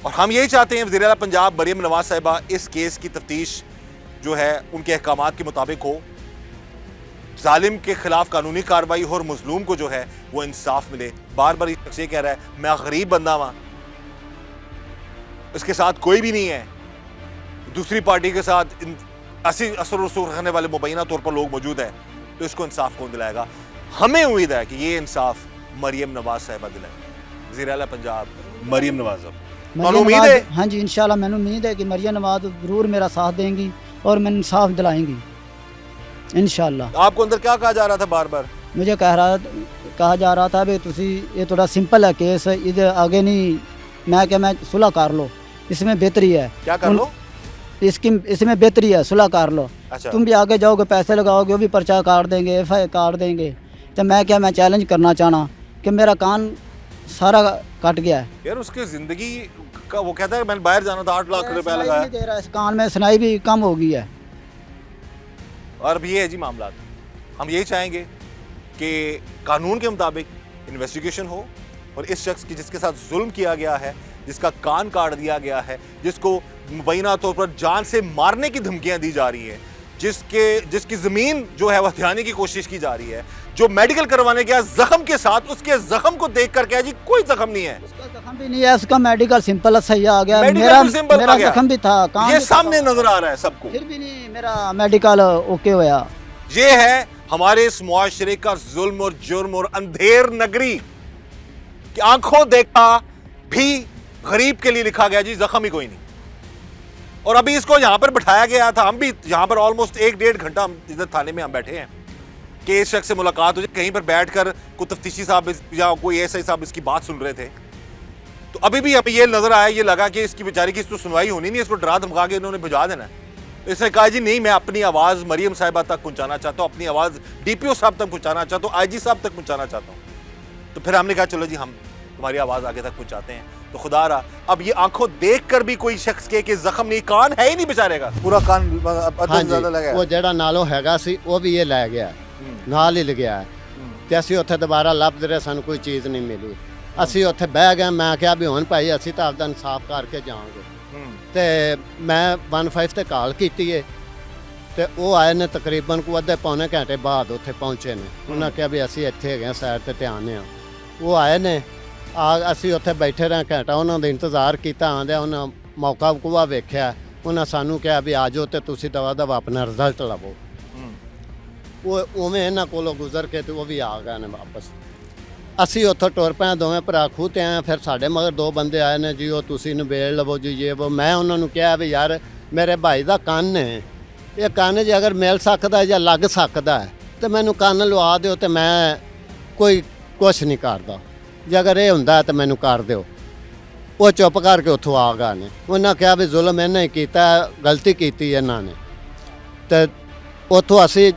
और हम यही चाहते हैं वज़ीर आला पंजाब मरियम नवाज साहिबा इस केस की तफ्तीश जो है उनके अहकामात के मुताबिक हो, जालिम के खिलाफ कानूनी कार्रवाई हो और मजलूम को जो है वो इंसाफ मिले। बार बार ये कह रहा है मैं गरीब बंदा वहाँ, इसके साथ कोई भी नहीं है, दूसरी पार्टी के साथ ऐसी असर रसूख रखने वाले मुबैना तौर पर लोग मौजूद हैं, तो इसको इंसाफ कौन दिलाएगा? हमें उम्मीद है कि ये इंसाफ मरियम नवाज साहिबा दिलाएगी। वज़ीर आला पंजाब मरियम नवाज, उम्मीद है? हाँ जी, इंशाल्लाह मैंने उम्मीद है कि मरियम नवाज जरूर मेरा साथ देंगी और मैंने इंसाफ दिलाएंगी इंशाल्लाह। आपको अंदर क्या कहा जा रहा था? बार बार मुझे कहा जा रहा था भी तुसी ये थोड़ा सिंपल है केस, इधर आगे नहीं, मैं क्या मैं सुलह कर लो, इसमें बेहतरी है। क्या कर लो? इसमें बेहतरी है, सुलह कर लो। अच्छा। तुम भी आगे जाओगे, पैसे लगाओगे, वो भी पर्चा काट देंगे, FI काट देंगे। तो मैं चैलेंज करना चाहना कि मेरा कान सारा कट गया है यार। उसकी जिंदगी का वो कहता है मैंने बाहर जाना था, 8 लाख रुपया सुनाई लगाया। नहीं दे रहा, इस कान में सुनाई भी कम हो गई है। और अब ये है जी मामला, हम यही चाहेंगे कि कानून के मुताबिक इन्वेस्टिगेशन हो और इस शख्स की जिसके साथ जुल्म किया गया है, जिसका कान काट दिया गया है, जिसको मुबैना तौर पर जान से मारने की धमकियां दी जा रही हैं, जिसकी ज़मीन जो है वह हथियाने की कोशिश की जा रही है, जो मेडिकल करवाने गया जख्म के साथ, उसके जख्म को देख कर क्या जी कोई जख्म नहीं है, उसका जख्म भी नहीं है, उसका मेडिकल सिंपल सही आ गया। मेडिकल सिंपल मेरा आ गया। जख्म भी था, कान ये भी सामने था, नजर आ रहा है सबको। फिर भी नहीं मेरा मेडिकल ओके हुआ। ये है हमारे इस मुआशरे का जुल्म और जुर्म और अंधेर नगरी कि आंखों देखा भी गरीब के लिए लिखा गया जी जख्म ही कोई नहीं। और अभी इसको यहां पर बिठाया गया था, हम भी यहां पर ऑलमोस्ट 1-1.5 घंटा इधर थाने में हम बैठे हैं कि इस शख्स से मुलाकात हो जाए। कहीं पर बैठकर कोई तफ्तीशी साहब या कोई एसआई साहब इसकी बात सुन रहे थे, तो अभी भी हमें ये नजर आया, ये लगा कि इसकी बेचारी की तो सुनवाई होनी नहीं, इसको डरा धमका के इन्होंने भिजा देना। इसने कहा जी नहीं, मैं अपनी आवाज़ मरियम साहिबा तक पहुंचाना चाहता हूँ, अपनी आवाज़ DPO साहब तक पहुंचाना चाहता हूँ, IG साहब तक पहुंचाना चाहता हूँ। तो फिर हमने कहा चलो जी हम तुम्हारी आवाज़ आगे तक पहुंचाते हैं। तो खुदा रहा अब ये आंखों देख कर भी कोई शख्स के कि जख्म नहीं, कान है ही नहीं बेचारे का, पूरा कान ਹਾਂਜੀ ज्यादा लगा है। ਉਹ ਜਿਹੜਾ ਨਾਲੋਂ ਹੈਗਾ ਸੀ ਉਹ ਵੀ ਇਹ ਲੈ ਗਿਆ, ਨਾਲ ਹੀ ਲਗਿਆ ਹੈ। ਤੇ ਅਸੀਂ ਉੱਥੇ ਦੁਬਾਰਾ ਲੱਭਦੇ ਰਹੇ, ਸਾਨੂੰ ਕੋਈ ਚੀਜ਼ ਨਹੀਂ ਮਿਲੀ। ਅਸੀਂ ਉੱਥੇ ਬਹਿ ਗਏ, ਮੈਂ ਕਿਹਾ ਵੀ ਹੁਣ ਭਾਈ ਅਸੀਂ ਤਾਂ ਆਪਦਾ ਇਨਸਾਫ ਕਰਕੇ ਜਾਵਾਂਗੇ। ਤੇ ਮੈਂ 15 ਤੇ ਕਾਲ ਕੀਤੀ ਏ ਤੇ ਉਹ ਆਏ ਨੇ ਤਕਰੀਬਨ ਕੋ ਅੱਧੇ ਪੌਣੇ ਘੰਟੇ ਬਾਅਦ ਉੱਥੇ ਪਹੁੰਚੇ ਨੇ। ਉਹਨਾਂ ਕਿਹਾ ਵੀ ਅਸੀਂ ਇੱਥੇ ਹੈਗੇ ਹਾਂ, ਸਾਈਡ ਤੇ ਧਿਆਨ ਆ। ਉਹ ਆਏ ਨੇ, ਅਸੀਂ ਉੱਥੇ ਬੈਠੇ ਰਹੇ ਘੰਟਾ, ਉਹਨਾਂ ਦਾ ਇੰਤਜ਼ਾਰ ਕੀਤਾ। ਆਉਂਦਿਆਂ ਉਹਨਾਂ ਮੌਕਾ ਵਕੂਆ ਵੇਖਿਆ, ਉਹਨਾਂ ਸਾਨੂੰ ਕਿਹਾ ਵੀ ਆ ਜਾਓ ਤੇ ਤੁਸੀਂ ਦਵਾ ਦਵਾ ਆਪਣਾ ਰਿਜ਼ਲਟ ਲਵੋ। ਉਹ ਉਵੇਂ ਇਹਨਾਂ ਕੋਲੋਂ ਗੁਜ਼ਰ ਕੇ ਤੇ ਉਹ ਵੀ ਆ ਗਏ ਨੇ ਵਾਪਸ। ਅਸੀਂ ਉੱਥੋਂ ਟੁਰ ਪਏ, ਦੋਵੇਂ ਭਰਾ ਖੂਹ ਤੇ ਆਏ। ਫਿਰ ਸਾਡੇ ਮਗਰ 2 ਬੰਦੇ ਆਏ ਨੇ ਜੀ, ਉਹ ਤੁਸੀਂ ਨਿਬੇੜ ਲਵੋ ਜੀ ਇਹ ਉਹ। ਮੈਂ ਉਹਨਾਂ ਨੂੰ ਕਿਹਾ ਵੀ ਯਾਰ ਮੇਰੇ ਭਾਈ ਦਾ ਕੰਨ ਹੈ, ਇਹ ਕੰਨ ਜੇ ਅਗਰ ਮਿਲ ਸਕਦਾ ਜਾਂ ਲੱਗ ਸਕਦਾ ਹੈ ਤੇ ਮੈਨੂੰ ਕੰਨ ਲਵਾ ਦਿਓ ਤੇ ਮੈਂ ਕੋਈ ਕੁਛ ਨਹੀਂ ਕਰਦਾ, ਜੇ ਅਗਰ ਇਹ ਹੁੰਦਾ ਤਾਂ ਮੈਨੂੰ ਕਰ ਦਿਓ। ਉਹ ਚੁੱਪ ਕਰਕੇ ਉੱਥੋਂ ਆ ਗਏ ਨੇ। ਉਹਨਾਂ ਕਿਹਾ ਵੀ ਜ਼ੁਲਮ ਇਹਨੇ ਹੀ ਕੀਤਾ, ਗਲਤੀ ਕੀਤੀ ਇਹਨਾਂ ਨੇ। ਤੇ ਉੱਥੋਂ ਅਸੀਂ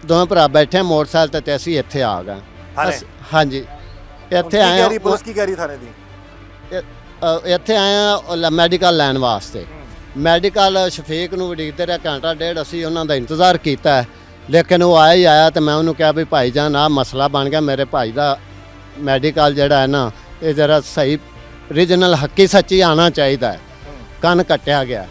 ਦੋਵੇਂ ਭਰਾ ਬੈਠੇ ਮੋਟਰਸਾਈਕਲ ਤੇ ਅਸੀਂ ਇੱਥੇ ਆ ਗਏ। ਹਾਂਜੀ ਇੱਥੇ ਆਏ, ਪੁਲਿਸ ਕੀ ਕਹਿ ਰਹੀ ਥਾਣੇ ਦੀ? ਇੱਥੇ ਆਏ ਆ ਮੈਡੀਕਲ ਲੈਣ ਵਾਸਤੇ। ਮੈਡੀਕਲ ਸ਼ਫੀਕ ਨੂੰ ਉਡੀਕਦੇ ਰਹੇ ਘੰਟਾ ਡੇਢ, ਅਸੀਂ ਉਹਨਾਂ ਦਾ ਇੰਤਜ਼ਾਰ ਕੀਤਾ, ਲੇਕਿਨ ਉਹ ਆਇਆ ਹੀ ਆਇਆ। ਤੇ ਮੈਂ ਉਹਨੂੰ ਕਿਹਾ ਵੀ ਭਾਈ ਜਾਨ ਆਹ ਮਸਲਾ ਬਣ ਗਿਆ, ਮੇਰੇ ਭਾਈ ਦਾ ਮੈਡੀਕਲ ਜਿਹੜਾ ਹੈ ਨਾ ਇਹ ਜ਼ਰਾ ਸਹੀ ਰੀਜਨਲ ਹੱਕੀ ਸੱਚੀ ਆਉਣਾ ਚਾਹੀਦਾ ਹੈ, ਕੰਨ ਕੱਟਿਆ ਗਿਆ।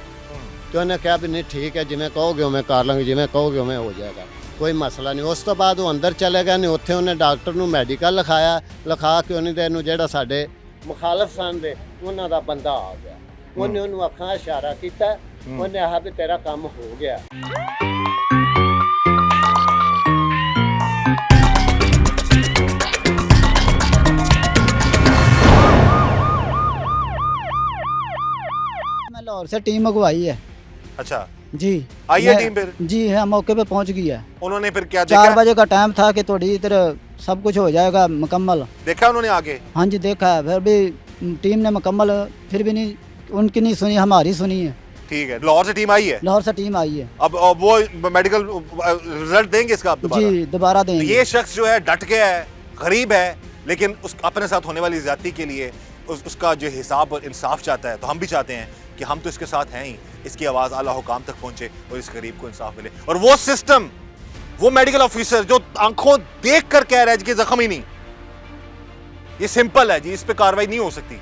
ਤੇ ਉਹਨੇ ਕਿਹਾ ਵੀ ਨਹੀਂ ਠੀਕ ਹੈ, ਜਿਵੇਂ ਕਹੋਗੇ ਉਵੇਂ ਕਰ ਲਾਂਗੇ, ਜਿਵੇਂ ਕਹੋਗੇ ਉਵੇਂ ਹੋ ਜਾਏਗਾ, ਕੋਈ ਮਸਲਾ ਨਹੀਂ। ਉਸ ਤੋਂ ਬਾਅਦ ਉਹ ਅੰਦਰ ਚਲੇ ਗਏ ਨੇ। ਉੱਥੇ ਉਹਨੇ ਡਾਕਟਰ ਨੂੰ ਮੈਡੀਕਲ ਲਿਖਾਇਆ, ਲਿਖਾ ਕੇ ਉਹਨੇ ਦੇ ਨੂੰ ਜਿਹੜਾ ਸਾਡੇ ਮੁਖਾਲਫ ਸਨ ਦੇ ਉਹਨਾਂ ਦਾ ਬੰਦਾ ਆ ਗਿਆ। ਉਹਨੇ ਉਹਨੂੰ ਅੱਖਾਂ ਇਸ਼ਾਰਾ ਕੀਤਾ, ਉਹਨੇ ਆਹ ਵੀ ਤੇਰਾ ਕੰਮ ਹੋ ਗਿਆ। मैं लाहौर से टीम मंगवाई है अच्छा जी। आई है टीम फिर? जी हाँ, मौके पे पहुंच गई है। उन्होंने फिर क्या 4 देखा? बजे का टाइम था कि थोड़ी इधर सब कुछ हो जाएगा मुकम्मल। देखा उन्होंने आगे? हाँ जी देखा है, फिर भी टीम ने मुकम्मल फिर भी नहीं, उनकी नहीं सुनी, हमारी सुनी है। ठीक है, लाहौर से टीम आई है? लाहौर से टीम आई है। अब वो मेडिकल रिजल्ट देंगे इसका आप दोबारा? जी दोबारा तो देंगे। ये शख्स जो है डट गया है, गरीब है, लेकिन उस अपने साथ होने वाली ज्यादती के लिए उसका जो हिसाब और इंसाफ चाहता है। तो हम भी चाहते हैं कि हम तो इसके साथ हैं ही, इसकी आवाज़ आला हुकाम तक पहुंचे और इस गरीब को इंसाफ मिले। और वो सिस्टम, वो मेडिकल ऑफिसर जो आंखों देख कर कह रहा है कि जख्म ही नहीं, ये सिंपल है जी, इस पे कार्रवाई नहीं हो सकती,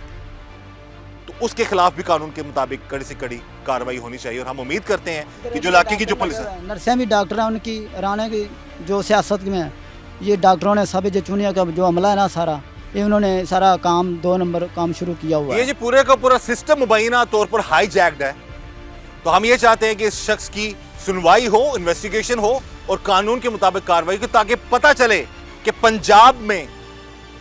तो उसके खिलाफ भी कानून के मुताबिक कड़ी से कड़ी कार्रवाई होनी चाहिए। और हम उम्मीद करते हैं कि जो इलाके की जो पुलिस है, नर्सें भी डॉक्टर हैं, उनकी राणे की जो सियासत में है, ये डॉक्टरों ने सब जो चुनिया का जो अमला है ना सारा, ये उन्होंने सारा काम 2 नंबर काम शुरू किया हुआ है। ये जो पूरे का पूरा सिस्टम मुबैना तौर पर हाईजैक्ड है। तो हम ये चाहते हैं कि इस शख्स की सुनवाई हो, इन्वेस्टिगेशन हो और कानून के मुताबिक कार्रवाई हो, ताकि पता चले कि पंजाब में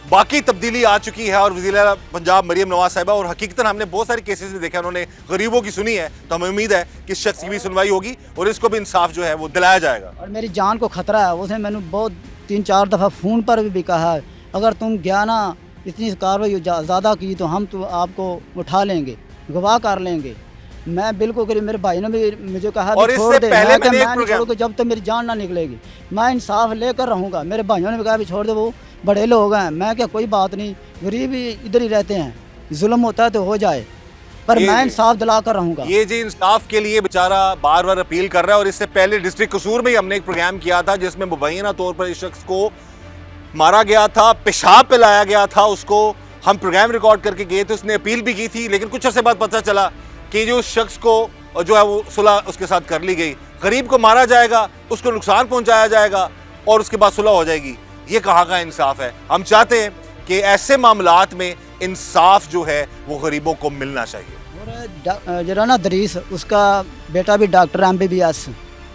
बाकी तब्दीली आ चुकी है। और वज़ीर आला पंजाब मरियम नवाज साहिबा, और हकीकतन हमने बहुत सारे केसेस में देखा, उन्होंने गरीबों की सुनी है। तो हमें उम्मीद है कि इस शख्स की भी सुनवाई होगी और इसको भी इंसाफ जो है वो दिलाया जाएगा। और मेरी जान को खतरा है, उसने मैंने बहुत 3-4 दफ़ा फ़ोन पर भी कहा है, अगर तुम गया ना इतनी कार्रवाई ज़्यादा की तो हम तो आपको उठा लेंगे, गवाह कर लेंगे। मैं बिल्कुल करीब, मेरे भाई ने भी मुझे कहा और भी इससे छोड़ दे, पहले मैं कहा, मैंने एक मैं नहीं प्रोग्राम- छोड़ूंगा जब तक मेरी जान ना निकलेगी, मैं इंसाफ लेकर रहूँगा। मेरे भाइयों ने भी कहा भी छोड़ दे, वो बड़े लोग हैं। मैं क्या, कोई बात नहीं, गरीब ही इधर ही रहते हैं, जुल्म होता है तो हो जाए, पर ये मैं जी। इंसाफ दिला कर रहूँगा। ये जी इंसाफ के लिए बेचारा बार बार अपील कर रहा है। और इससे पहले डिस्ट्रिक्ट कसूर में ही हमने एक प्रोग्राम किया था जिसमें मुबैना तौर पर इस शख्स को मारा गया था, पेशाब पिलाया गया था उसको। हम प्रोग्राम रिकॉर्ड करके गए थे, उसने अपील भी की थी, लेकिन कुछ अर्से बाद पता चला कि जो उस शख्स को जो है वो सुलह उसके साथ कर ली गई। गरीब को मारा जाएगा, उसको नुकसान पहुंचाया जाएगा और उसके बाद सुलह हो जाएगी। ये कहाँ का इंसाफ है? हम चाहते हैं कि ऐसे मामलात में इंसाफ जो है वो गरीबों को मिलना चाहिए। और जरा ना दरीस, उसका बेटा भी डॉक्टर MBBS,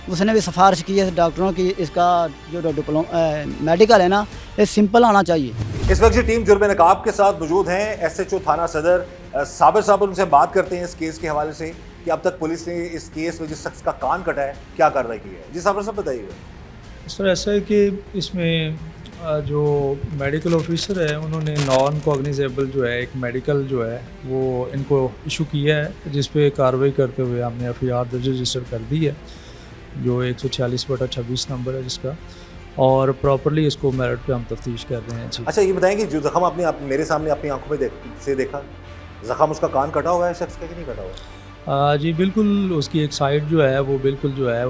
उसने भी सिफारिश की है डॉक्टरों की, इसका जो डिप्लोमा मेडिकल है ना, ये सिंपल आना चाहिए। इस वक्त ये टीम जुर्म नकाब के साथ मौजूद हैं SHO थाना सदर साबिर साहब। उनसे बात करते हैं इस केस के हवाले से कि अब तक पुलिस ने इस केस में जिस शख्स का कान कटा है क्या कार्रवाई की है। जी साबिर साहब बताइएगा। सर ऐसा है कि इसमें जो मेडिकल ऑफिसर है उन्होंने नॉन कॉग्निजेबल जो है एक मेडिकल जो है वो इनको इशू किया है, जिस पे कार्रवाई करते हुए हमने FIR दर्ज रजिस्टर कर दी है, जो 146/26 नंबर है जिसका, और प्रॉपरली इसको मेरिट पे हम तफ्तीश कर रहे हैं। जी अच्छा ये बताएं कि जो जख्म आपने मेरे सामने अपनी आंखों में से देखा, जख्म उसका कान कटा हुआ है शख्स का कि नहीं कटा हुआ है? जी बिल्कुल, उसकी एक साइड जो है वो बिल्कुल जो है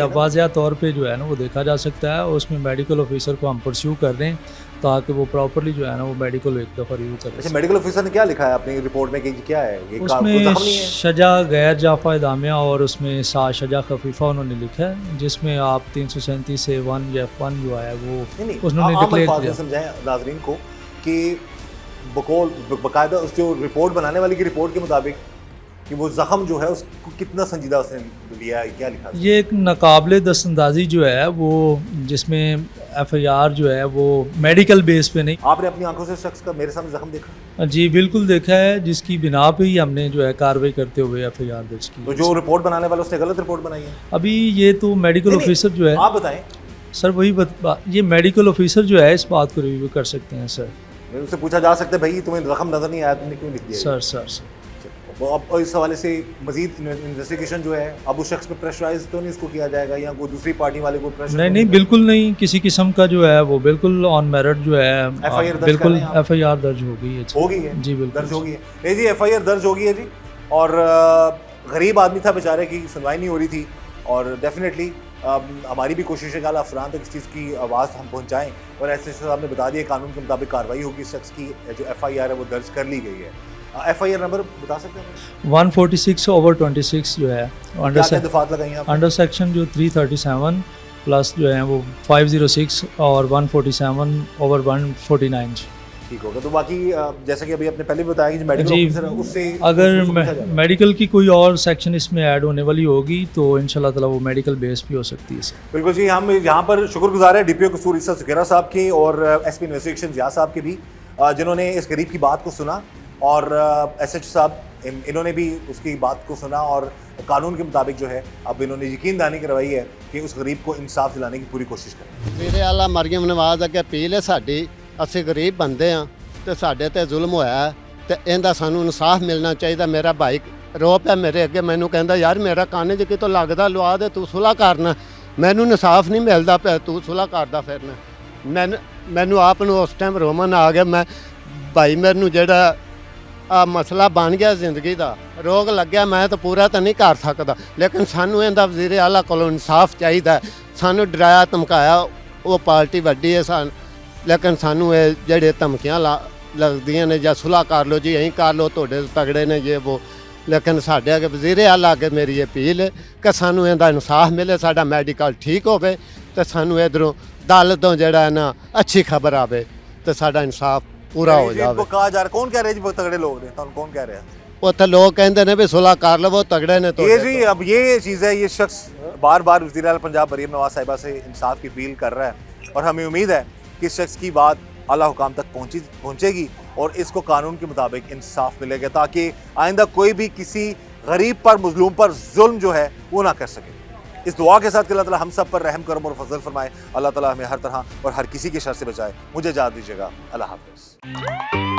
वाज़ेह तौर पे जो है ना वो देखा जा सकता है। और उसमें मेडिकल ऑफिसर को हम परस्यू कर रहे हैं ताकि वो प्रॉपरली जो है ना वो मेडिकल एक दफ़ा रिव्यू करें। अच्छा मेडिकल ऑफिसर ने क्या लिखा है अपनी रिपोर्ट में कि क्या है ये? उसमें जख्म नहीं है? सजा गैर जाफा इदामिया और उसमें सजा खफीफा उन्होंने लिखा है, जिसमें आप 337 से 1F1 जो है वो नहीं, उन्होंने डिक्लेयर किया। समझाएं नाजरीन को कि बाकायदा उस जो रिपोर्ट बनाने वाली की रिपोर्ट के मुताबिक कि वो जख्म जो है उसको कितना संजीदा उसने लिया है, क्या लिखा है? ये एक नाकाबिले दस्तंदाजी जो है वो, जिसमें FIR जो है वो मेडिकल बेस पे नहीं। आपने अपनी आंखों से शख्स का मेरे सामने जख्म देखा? जी बिल्कुल देखा है, जिसकी बिना पे ही हमने जो है कार्रवाई करते हुए FIR दर्ज की। तो जो रिपोर्ट बनाने वाला उसने गलत रिपोर्ट बनाई है? अभी ये तो मेडिकल नहीं, ऑफिसर जो है, आप बताएं। सर वही ये मेडिकल ऑफिसर जो है इस बात को रिव्यू कर सकते हैं सर। उससे पूछा जा सकता है भाई तुम्हें जख्म नजर नहीं आया, तुमने क्यों लिख दिया? सर वो अब इस हवाले से मजीद इन्वेस्टिगेशन जो है अब उस शख्स पे प्रेशराइज तो नहीं इसको किया जाएगा या कोई दूसरी पार्टी वाले को प्रेशर? नहीं बिल्कुल नहीं, किसी किस्म का जो है वो बिल्कुल ऑन मेरिट जो है FIR दर्ज बिल्कुल कर रहे हैं आप? FIR दर्ज हो गई है। हो गई है जी बिल्कुल दर्ज हो गई है। नहीं जी FIR दर्ज हो गई है जी। और गरीब आदमी था बेचारे की सुनवाई नहीं हो रही थी और डेफिनेटली हमारी भी कोशिश है कि आला अफसरान तक इस चीज़ की आवाज़ हम पहुँचाएँ और SHO साहब ने बता दिया कानून के मुताबिक कार्रवाई होगी। इस शख्स की जो FIR है वो दर्ज कर ली गई है। FIR नंबर बता सकते हैं? 146/26 जो है क्या दफात लगाई हैं आपने? अंडर सेक्शन जो 337 प्लस जो है वो 506 और 147/149। ठीक होगा। तो बाकी जैसा कि अभी आपने पहले भी बताया कि जो मेडिकल जी, ऑफिसर है उससे अगर मेडिकल की कोई और सेक्शन इसमें ऐड होने वाली होगी तो इंशाल्लाह ताला वो मेडिकल बेस भी हो सकती है सर। बिल्कुल जी। हम यहाँ पर शुक्रगुजार है DPO कसूर ईसा सुखेरा साहब के और SP इन्वेस्टिगेशन जिया साहब के भी, जिन्होंने इस गरीब की बात को सुना और SHO साहब इन्होंने भी उसकी बात को सुना और कानून के मुताबिक जो है अब इन्होंने यकीनदानी करवाई है कि उस गरीब को इंसाफ दिलाने की पूरी कोशिश करें। ਮੇਰੇ ਆਲਾ ਮਰੀਮ ਨਵਾਜ਼ ਅੱਗੇ ਅਪੀਲ ਹੈ ਸਾਡੀ, ਅਸੀਂ ਗਰੀਬ ਬੰਦੇ ਆ ਤੇ ਸਾਡੇ ਤੇ ਜ਼ੁਲਮ ਹੋਇਆ ਤੇ ਇਹਦਾ ਸਾਨੂੰ ਇਨਸਾਫ ਮਿਲਣਾ ਚਾਹੀਦਾ। ਮੇਰਾ ਭਾਈ ਰੋ ਪਿਆ ਮੇਰੇ ਅੱਗੇ, ਮੈਨੂੰ ਕਹਿੰਦਾ ਯਾਰ ਮੇਰਾ ਕੰਨ 'ਚ ਕਿਤੋਂ ਲੱਗਦਾ ਲਵਾ ਦੇ, ਤੂੰ ਸੁਲ੍ਹਾ ਕਰਨਾ, ਮੈਨੂੰ ਇਨਸਾਫ ਨਹੀਂ ਮਿਲਦਾ ਪਿਆ, ਤੂੰ ਸੁਲ੍ਹਾ ਕਰਦਾ ਫਿਰਨਾ। ਮੈਨੂੰ ਆਪ ਨੂੰ ਉਸ ਟਾਈਮ ਰੋਮਨ ਆ ਗਿਆ। ਮੈਂ ਭਾਈ ਮੈਨੂੰ ਜਿਹੜਾ ਆ ਮਸਲਾ ਬਣ ਗਿਆ ਜ਼ਿੰਦਗੀ ਦਾ, ਰੋਗ ਲੱਗਿਆ, ਮੈਂ ਤਾਂ ਪੂਰਾ ਤਾਂ ਨਹੀਂ ਕਰ ਸਕਦਾ, ਲੇਕਿਨ ਸਾਨੂੰ ਇਹਦਾ ਵਜ਼ੀਰ ਆਲਾ ਕੋਲੋਂ ਇਨਸਾਫ ਚਾਹੀਦਾ। ਸਾਨੂੰ ਡਰਾਇਆ ਧਮਕਾਇਆ, ਉਹ ਪਾਰਟੀ ਵੱਡੀ ਹੈ ਲੇਕਿਨ ਸਾਨੂੰ ਇਹ ਜਿਹੜੇ ਧਮਕੀਆਂ ਲੱਗਦੀਆਂ ਨੇ ਜਾਂ ਸੁਲ੍ਹਾ ਕਰ ਲਓ ਜੀ, ਐਂ ਕਰ ਲਓ, ਤੁਹਾਡੇ ਤਗੜੇ ਨੇ ਜੇ ਉਹ, ਲੇਕਿਨ ਸਾਡੇ ਅੱਗੇ ਵਜ਼ੀਰ ਆਲਾ ਅੱਗੇ ਮੇਰੀ ਅਪੀਲ ਹੈ ਕਿ ਸਾਨੂੰ ਇਹਦਾ ਇਨਸਾਫ ਮਿਲੇ, ਸਾਡਾ ਮੈਡੀਕਲ ਠੀਕ ਹੋਵੇ ਤੇ ਸਾਨੂੰ ਇੱਧਰੋਂ ਦਲ ਤੋਂ ਜਿਹੜਾ ਨਾ ਅੱਛੀ ਖਬਰ ਆਵੇ ਤੇ ਸਾਡਾ ਇਨਸਾਫ पूरा हो जाए। कहा जा रहा, कौन कह रहे हैं जी वो तगड़े लोग ने? कौन कह रहे हैं? उत्थे लोग कहते ने भी सुलह कर लो, वो तगड़े ने। तो ये जी अब ये चीज़ है, ये शख्स बार बार वज़ीर आला पंजाब मरीम नवाज साहिबा से इंसाफ की अपील कर रहा है और हमें उम्मीद है कि इस शख्स की बात आला हुकाम तक पहुँचेगी और इसको कानून के मुताबिक इंसाफ मिलेगा ताकि आइंदा कोई भी किसी गरीब पर मजलूम पर जुल्म जो है वो ना कर सके। इस दुआ के साथ कि अल्लाह ताला हम सब पर रहम करम और फजल फरमाए। अल्लाह ताला हमें हर तरह और हर किसी के शर से बचाए। मुझे इजाज़त दीजिएगा। अल्लाह हाफ़िज़।